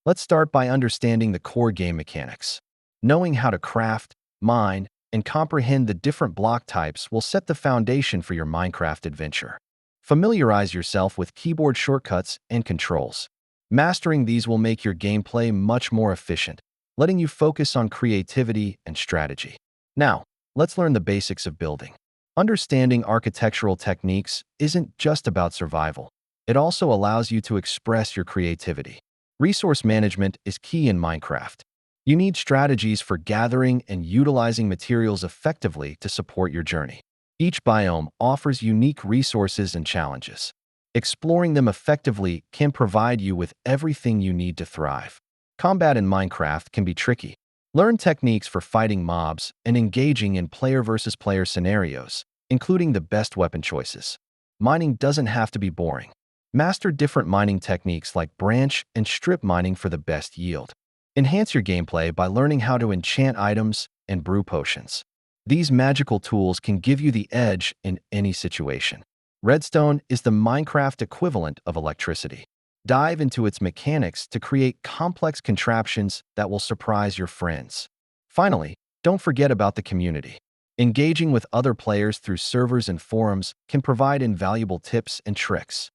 Let's start by understanding the core game mechanics. Knowing how to craft, mine, and comprehend the different block types will set the foundation for your Minecraft adventure. Familiarize yourself with keyboard shortcuts and controls. Mastering these will make your gameplay much more efficient, letting you focus on creativity and strategy. Now, let's learn the basics of building. Understanding architectural techniques isn't just about survival. It also allows you to express your creativity. Resource management is key in Minecraft. You need strategies for gathering and utilizing materials effectively to support your journey. Each biome offers unique resources and challenges. Exploring them effectively can provide you with everything you need to thrive. Combat in Minecraft can be tricky. Learn techniques for fighting mobs and engaging in player versus player scenarios, including the best weapon choices. Mining doesn't have to be boring. Master different mining techniques like branch and strip mining for the best yield. Enhance your gameplay by learning how to enchant items and brew potions. These magical tools can give you the edge in any situation. Redstone is the Minecraft equivalent of electricity. Dive into its mechanics to create complex contraptions that will surprise your friends. Finally, don't forget about the community. Engaging with other players through servers and forums can provide invaluable tips and tricks.